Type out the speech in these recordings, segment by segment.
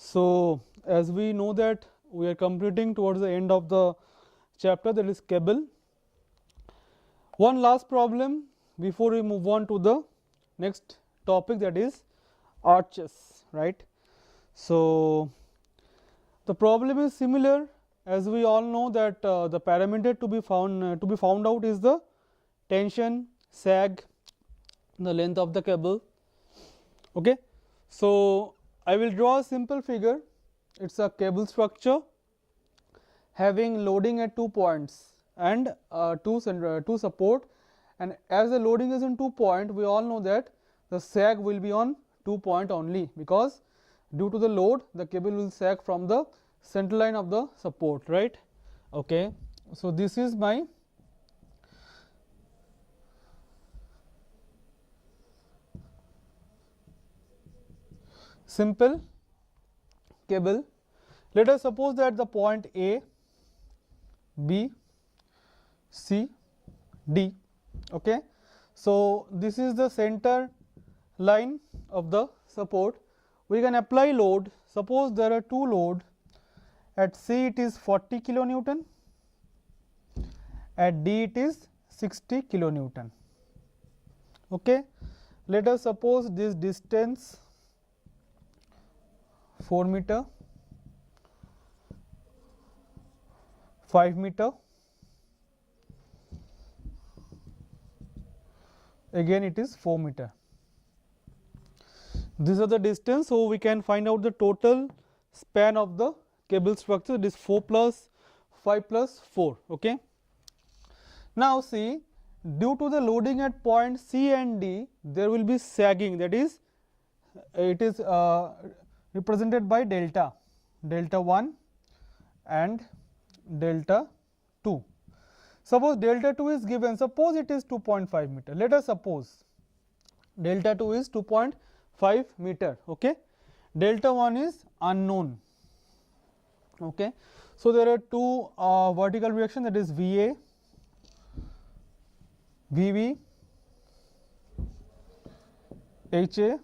So, as we know that we are completing towards the end of the chapter, that is cable. One last problem before we move on to the next topic, that is arches, right. So, the problem is similar, as we all know that the parameter to be found out is the tension, sag, the length of the cable. Okay. So, I will draw a simple figure. It is a cable structure having loading at 2 points and two support, and as the loading is in 2 point, we all know that the sag will be on 2 point only, because due to the load the cable will sag from the center line of the support, right. Okay. So, this is my simple cable. Let us suppose that the point A, B, C, D. Okay. So, this is the center line of the support. We can apply load. Suppose there are two load. At C it is 40 kilonewton, at D it is 60 kilonewton. Okay. Let us suppose this distance 4 meter, 5 meter, again it is 4 meter. These are the distance. So, we can find out the total span of the cable structure, it is 4 plus 5 plus 4. Okay. Now, see, due to the loading at point C and D, there will be sagging, that is it is represented by delta, delta 1 and delta 2. Suppose delta 2 is given, suppose it is 2.5 meter. Let us suppose delta 2 is 2.5 meter. Okay. Delta 1 is unknown. Okay. So, there are two vertical reaction, that is VA, VB, HA,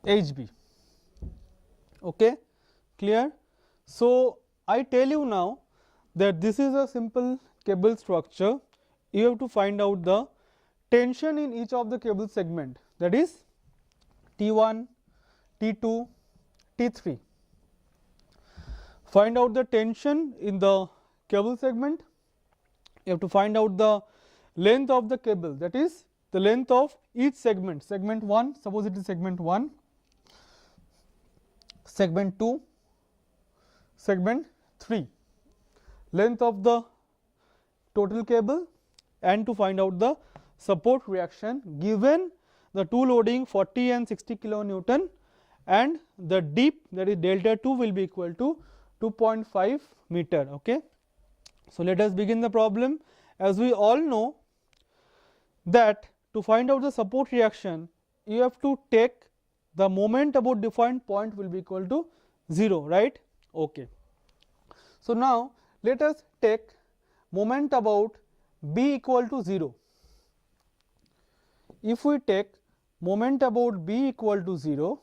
HB. Okay. Clear? So, I tell you now that this is a simple cable structure. You have to find out the tension in each of the cable segment, that is T1, T2, T3. Find out the tension in the cable segment. You have to find out the length of the cable, that is the length of each segment. Segment 1, suppose it is segment 1, segment 2, segment 3, length of the total cable, and to find out the support reaction given the two loading 40 and 60 kilonewton, and the deep, that is delta 2 will be equal to 2.5 meter. Okay. So, let us begin the problem. As we all know that to find out the support reaction, you have to take the moment about defined point will be equal to 0, right. Okay. So, now let us take moment about B equal to 0. If we take moment about B equal to 0,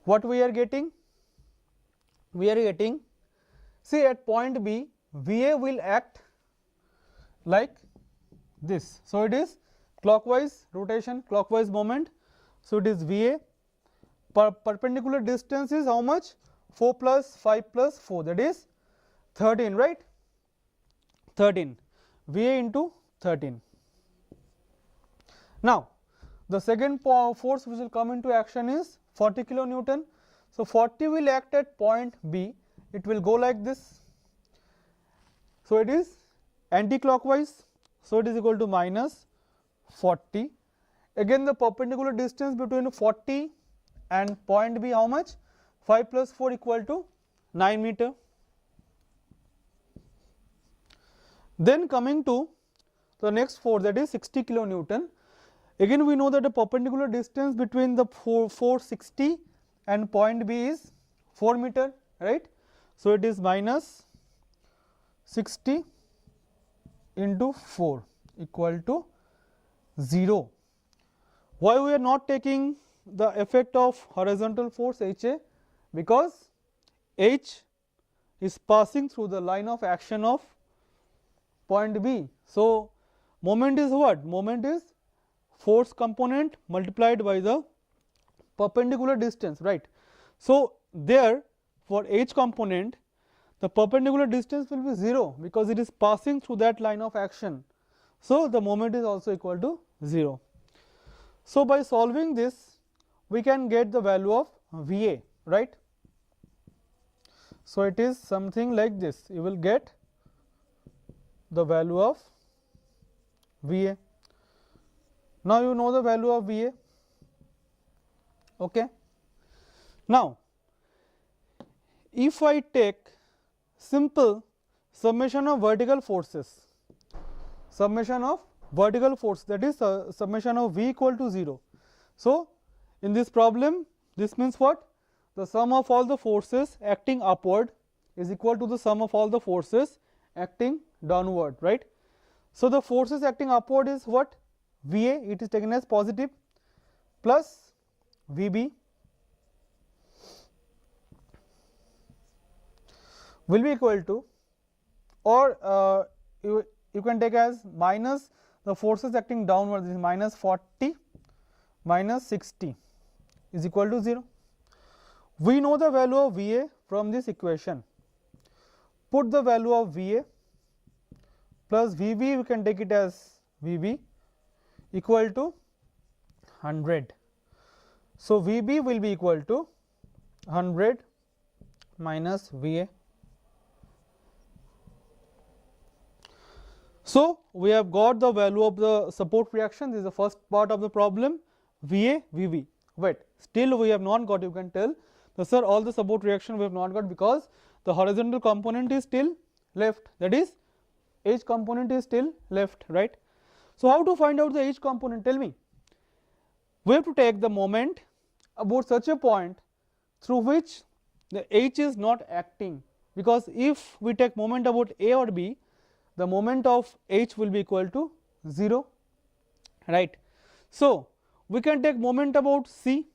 what we are getting? We are getting, say at point B, VA will act like this. So, it is clockwise rotation, clockwise moment. So, it is VA, perpendicular distance is how much? 4 plus 5 plus 4, that is 13, right. 13, VA into 13. Now, the second force which will come into action is 40 kilonewton. So, 40 will act at point B, it will go like this. So, it is anti-clockwise. So, it is equal to minus 40. Again the perpendicular distance between 40 and point B how much? 5 plus 4 equal to 9 meter. Then coming to the next force, that is 60 kilonewton. Again we know that the perpendicular distance between the 460 and point B is 4 meter, right. So, it is minus 60 into 4 equal to 0. Why we are not taking the effect of horizontal force HA? Because H is passing through the line of action of point B. So, moment is what? Moment is force component multiplied by the perpendicular distance, right. So, there for H component the perpendicular distance will be 0 because it is passing through that line of action. So, the moment is also equal to 0. So, by solving this we can get the value of VA, right. So, it is something like this, you will get the value of VA. Now, you know the value of VA. Okay. Now, if I take simple summation of vertical forces, summation of vertical force, that is summation of V equal to 0. So, in this problem this means what? The sum of all the forces acting upward is equal to the sum of all the forces acting downward, right. So, the forces acting upward is what? VA, it is taken as positive, plus VB will be equal to, or you can take as minus the forces acting downward, this is minus 40 minus 60 is equal to 0. We know the value of VA from this equation. Put the value of VA plus VB, we can take it as VB equal to 100. So, VB will be equal to 100 minus VA. So, we have got the value of the support reaction, this is the first part of the problem, VA, VB. Wait, still we have not got, you can tell, so sir, all the support reaction we have not got because the horizontal component is still left, that is H component is still left, right. So, how to find out the H component? Tell me. We have to take the moment about such a point through which the H is not acting, because if we take moment about A or B, the moment of H will be equal to 0, right. So, we can take moment about C,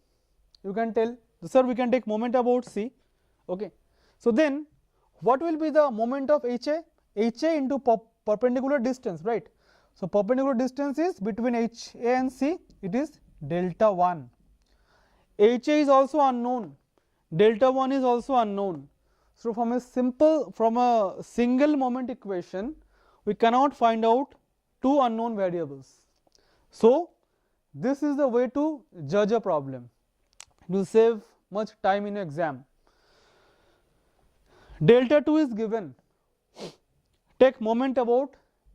you can tell, sir, we can take moment about C, okay. So, then what will be the moment of HA? HA into perpendicular distance, right. So, perpendicular distance is between HA and C, it is delta 1. HA is also unknown, delta 1 is also unknown. So, from a single moment equation, we cannot find out two unknown variables. So, this is the way to judge a problem. It will save much time in exam. Delta 2 is given. Take moment about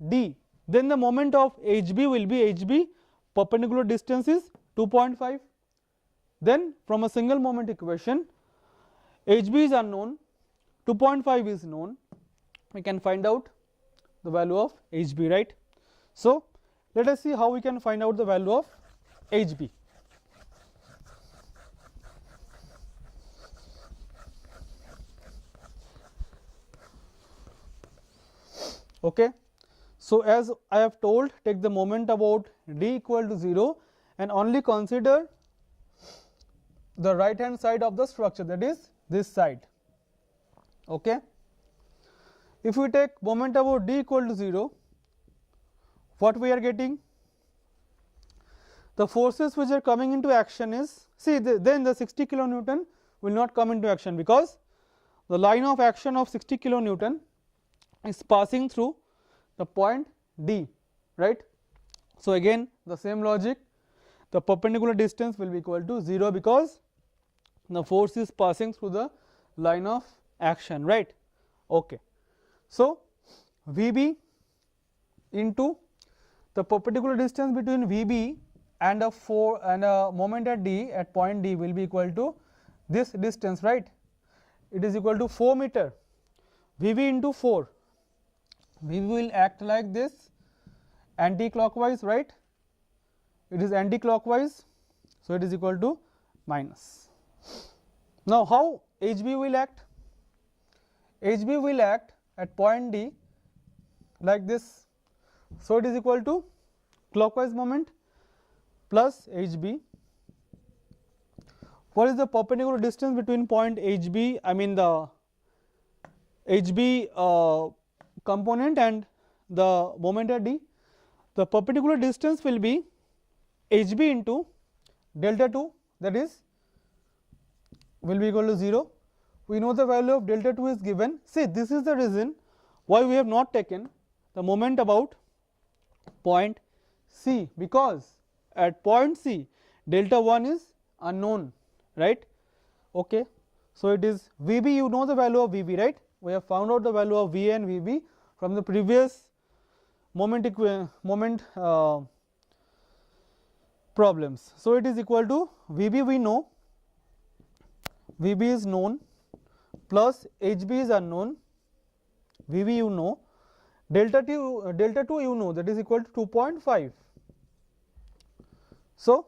D. Then the moment of HB will be HB, perpendicular distance is 2.5. Then from a single moment equation, HB is unknown, 2.5 is known, we can find out the value of HB, right. So, let us see how we can find out the value of HB. Okay. So, as I have told, take the moment about D equal to 0 and only consider the right hand side of the structure, that is this side. Okay. If we take moment about D equal to 0, what we are getting? The forces which are coming into action is, see, then the 60 kilonewton will not come into action because the line of action of 60 kilonewton is passing through the point D, right. So, again the same logic, the perpendicular distance will be equal to 0 because the force is passing through the line of action, right. Okay. So, VB into the perpendicular distance between VB and a moment at D, at point D, will be equal to this distance, right. It is equal to 4 meter. VB into 4, VB will act like this, anti-clockwise, right. It is anti-clockwise, so it is equal to minus. Now, how HB will act? HB will act at point D like this. So, it is equal to clockwise moment plus HB what is the perpendicular distance between point HB, I mean the HB component and the moment at D? The perpendicular distance will be HB into delta 2, that is will be equal to 0. We know the value of delta 2 is given. See, this is the reason why we have not taken the moment about point C, because at point C delta 1 is unknown, right? Okay. So, it is VB, you know the value of VB, right? We have found out the value of VA and VB from the previous moment problems. So, it is equal to VB, we know, VB is known, plus HB is unknown, VB you know, delta 2 you know, that is equal to 2.5. So,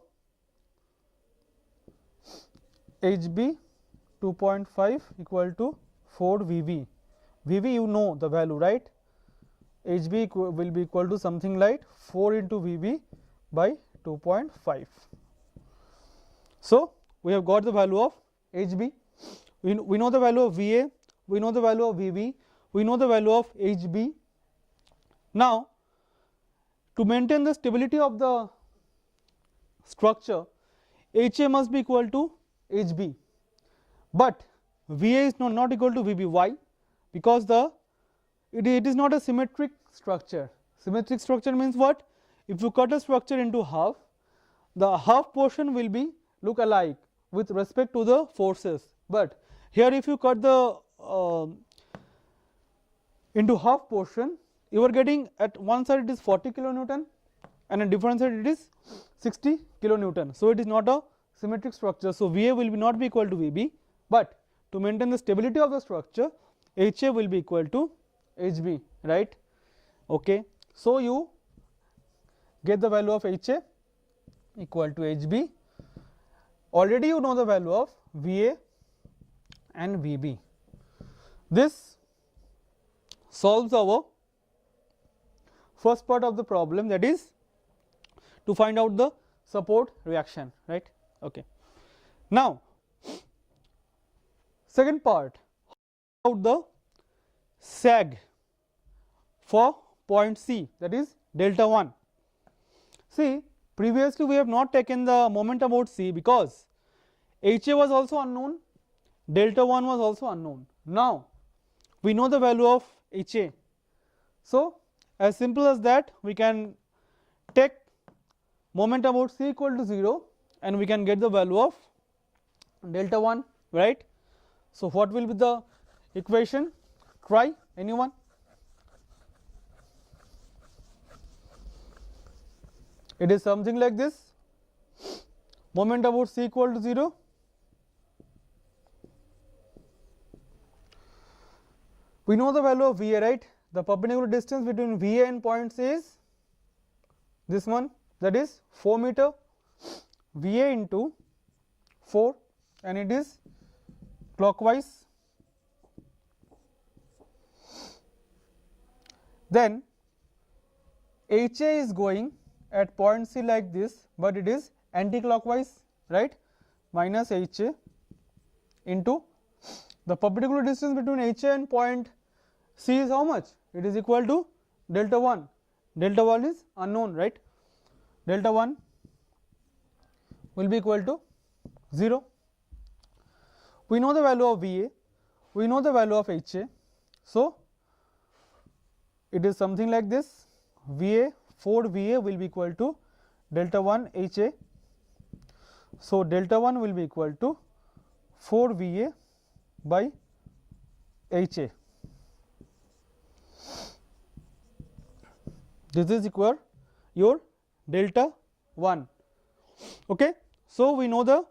HB 2.5 equal to 4 VB. VB you know the value, right? HB will be equal to something like 4 into VB by 2.5. So, we have got the value of HB, we know the value of VA, we know the value of VB, we know the value of HB. Now, to maintain the stability of the structure, HA must be equal to HB, but VA is not equal to VB. Why? Because it is not a symmetric structure. Symmetric structure means what? If you cut a structure into half, the half portion will be look alike with respect to the forces, but here if you cut the into half portion, you are getting at one side it is 40 kilonewton and a different side it is 60 kilonewton. So, it is not a symmetric structure. So, VA will not be equal to VB, but to maintain the stability of the structure, HA will be equal to HB, right? Okay. So, you get the value of HA equal to HB. Already you know the value of VA and VB. This solves our first part of the problem, that is to find out the support reaction, right? Okay. Now, second part, out the sag for point C, that is delta 1. See, previously we have not taken the moment about C because HA was also unknown, delta 1 was also unknown. Now, we know the value of HA. So, as simple as that, we can take moment about C equal to 0 and we can get the value of delta 1, right? So, what will be the equation? Try, anyone? It is something like this, moment about C equal to 0, we know the value of VA, right? The perpendicular distance between VA and point C is this one, that is 4 meter, VA into 4 and it is clockwise. Then HA is going at point C like this, but it is anti-clockwise, right? Minus HA into the perpendicular distance between HA and point C is how much? It is equal to delta 1. Delta 1 is unknown, right? Delta 1 will be equal to 0. We know the value of VA, we know the value of HA. So, it is something like this, VA, 4 VA will be equal to delta 1 HA. So, delta 1 will be equal to 4 VA by HA. This is equal your delta 1. Okay. So, we know the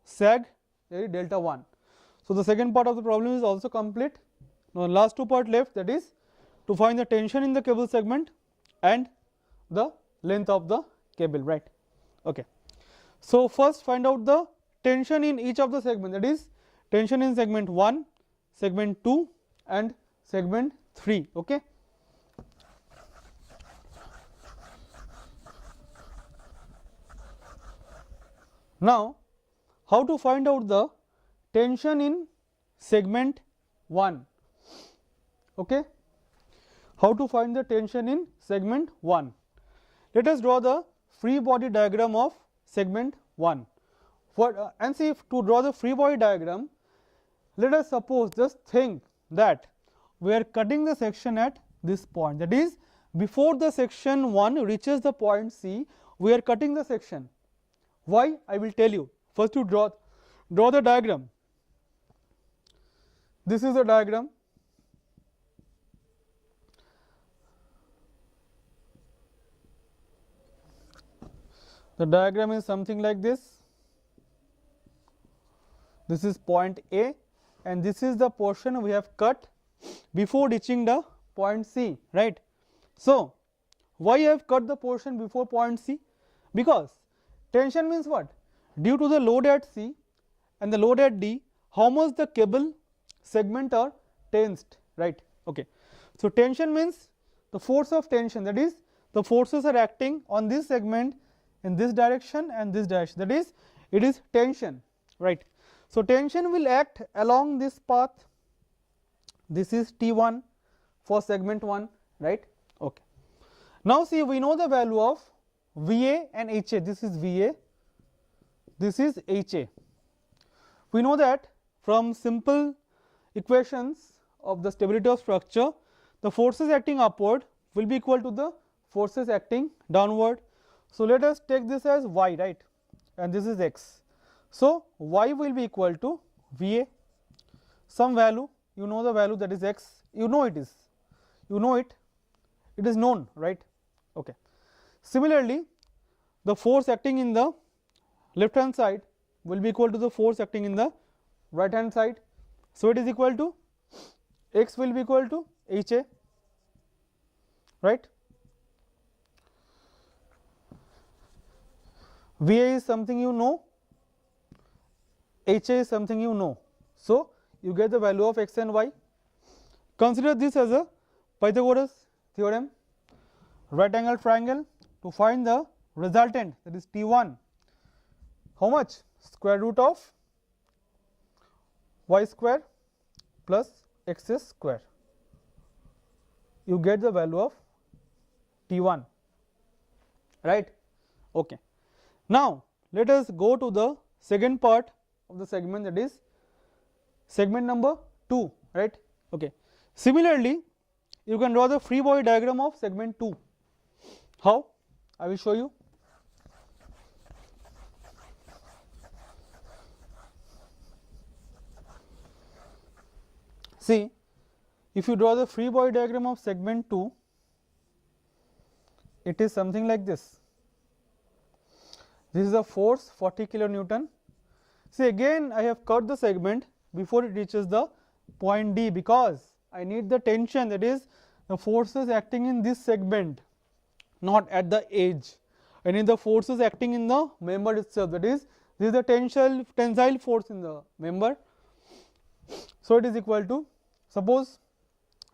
sag delta 1. So, the second part of the problem is also complete. Now, the last two part left, that is to find the tension in the cable segment and the length of the cable, right? Okay. So, first find out the tension in each of the segment, that is tension in segment 1, segment 2 and segment 3. Okay. Now, how to find out the tension in segment 1. Okay, how to find the tension in segment 1. Let us draw the free body diagram of segment 1. And see, if to draw the free body diagram, let us suppose, just think that we are cutting the section at this point, that is before the section 1 reaches the point C, we are cutting the section. Why? I will tell you. First, you draw the diagram. This is the diagram. The diagram is something like this. This is point A, and this is the portion we have cut before reaching the point C, right? So, why I have cut the portion before point C? Because tension means what? Due to the load at C and the load at D, how much the cable segment are tensed, right? Okay. So, tension means the force of tension, that is the forces are acting on this segment in this direction and this direction, that is it is tension, right? So, tension will act along this path. This is T1 for segment 1, right? Okay. Now, see, we know the value of VA and HA. This is VA, this is HA. We know that from simple equations of the stability of structure, the forces acting upward will be equal to the forces acting downward. So, let us take this as y, right, and this is x. So, y will be equal to VA, some value, you know the value, that is x, you know it is, it is known, right. Okay. Similarly, the force acting in the left hand side will be equal to the force acting in the right hand side. So, it is equal to x will be equal to HA, right. VA is something you know, HA is something you know. So, you get the value of x and y. Consider this as a Pythagoras theorem, right angle triangle. To find the resultant, that is T1, how much? Square root of y square plus x square. You get the value of T1, right. Okay. Now, let us go to the second part of the segment, that is segment number 2, right. Okay. Similarly, you can draw the free body diagram of segment 2. How? I will show you. See, if you draw the free body diagram of segment 2, it is something like this. This is a force 40 kilonewton. See, again I have cut the segment before it reaches the point D, because I need the tension, that is the forces acting in this segment, not at the edge. I need the forces acting in the member itself, that is this is the tensile force in the member. So, it is equal to, suppose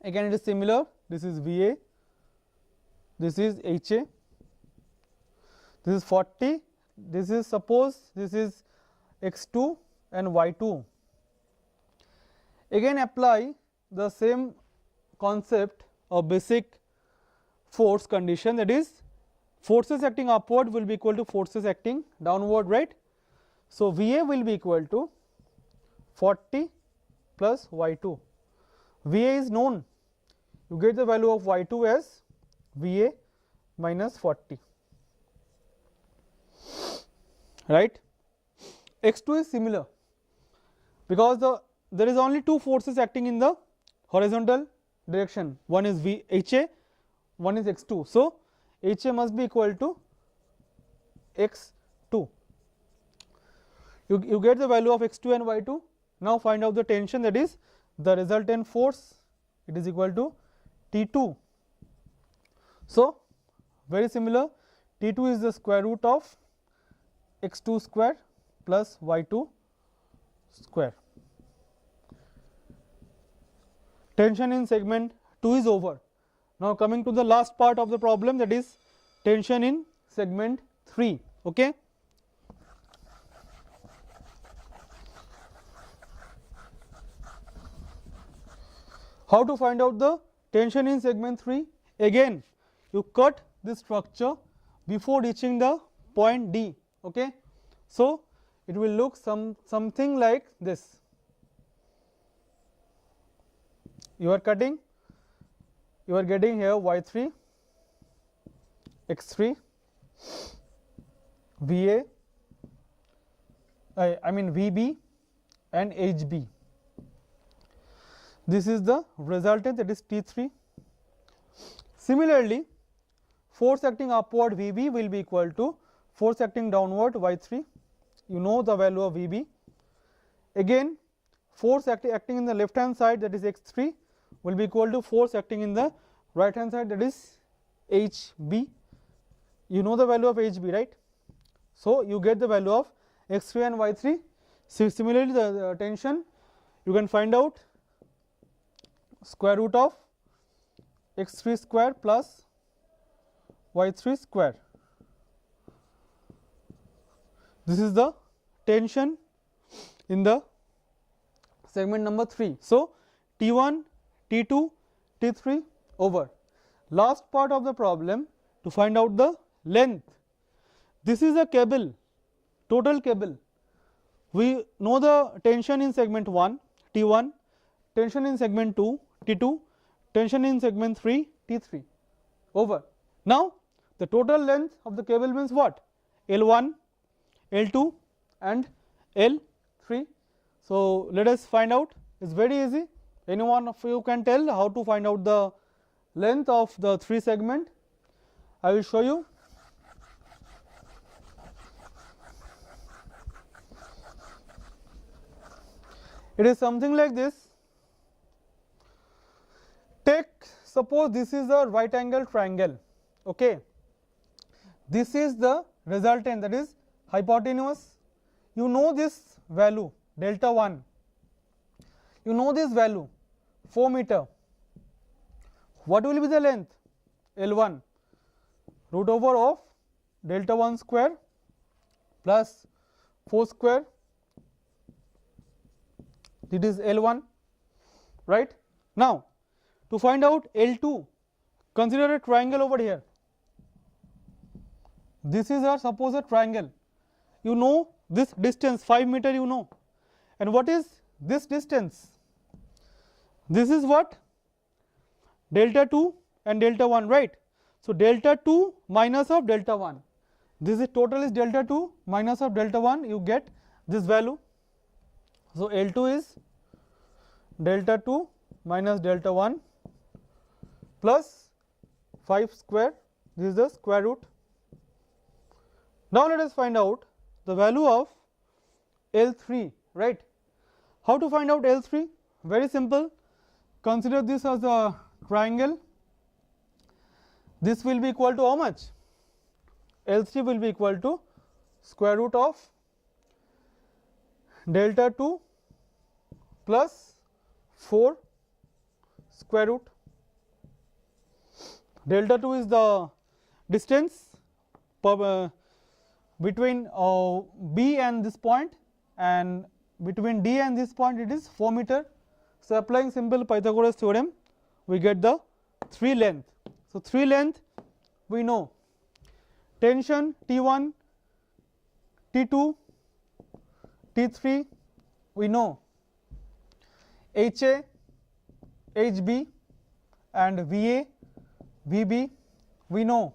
again it is similar, this is VA, this is HA, this is 40, this is, suppose this is x2 and y2. Again apply the same concept of basic force condition, that is forces acting upward will be equal to forces acting downward, right. So, VA will be equal to 40 plus y2. VA is known, you get the value of y2 as VA minus 40, right. X2 is similar, because there is only two forces acting in the horizontal direction, one is HA, one is x2. So, HA must be equal to x2. You get the value of x2 and y2. Now, find out the tension, that is the resultant force, it is equal to T2. So, very similar, T2 is the square root of x2 square plus y2 square. Tension in segment 2 is over. Now, coming to the last part of the problem, that is tension in segment 3. Okay. How to find out the tension in segment 3? Again, you cut this structure before reaching the point D. Okay, so it will look something like this. You are cutting, you are getting here Y3, X3, VA, I mean VB and HB. This is the resultant, that is T3. Similarly, force acting upward VB will be equal to force acting downward Y3. You know the value of VB. Again, force acting in the left hand side, that is X3, will be equal to force acting in the right hand side, that is HB. You know the value of HB, right? So you get the value of X3 and Y3. So similarly, the tension you can find out square root of X3 square plus Y3 square. This is the tension in the segment number 3. So T1, T2, T3 over. Last part of the problem, to find out the length. This is a cable, total cable. We know the tension in segment 1, T1, tension in segment 2, T2, tension in segment 3, T3 over. Now the total length of the cable means what? L1, L2 and L3. So let us find out. It's very easy. Any one of you can tell how to find out the length of the 3 segment. I will show you. It is something like this. Take, suppose this is a right angle triangle. Okay, this is the resultant, that is hypotenuse. You know this value delta 1, you know this value 4 meter. What will be the length? L1 root over of delta 1 square plus 4 square. It is L1, right? Now to find out L2, consider a triangle over here. This is a suppose a triangle. You know this distance 5 meter, you know, and what is this distance? This is what? Delta 2 and delta 1, right? So delta 2 minus of delta 1. This is total is delta 2 minus of delta 1. You get this value. So L2 is delta 2 minus delta 1 plus 5 square. This is the square root. Now let us find out the value of L3, right? How to find out L3? Very simple. Consider this as a triangle. This will be equal to how much? L3 will be equal to square root of delta 2 plus 4 square root. Delta 2 is the distance between B and this point, and between D and this point it is 4 meter. So applying simple Pythagoras theorem, we get the 3 length. So 3 length we know. Tension T1, T2, T3 we know. HA, HB and VA, VB we know.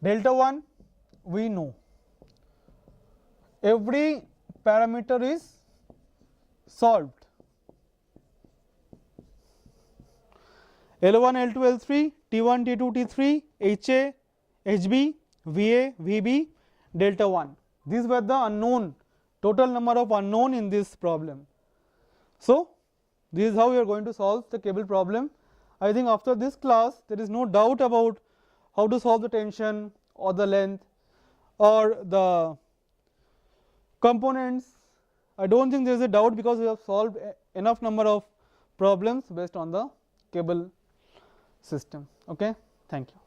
Delta 1 we know. Every parameter is solved. L1, L2, L3, T1, T2, T3, HA, HB, VA, VB, delta 1. These were the unknown, total number of unknown in this problem. So this is how we are going to solve the cable problem. I think after this class there is no doubt about how to solve the tension or the length or the components. I don't think there is a doubt, because we have solved enough number of problems based on the cable system. Okay, thank you.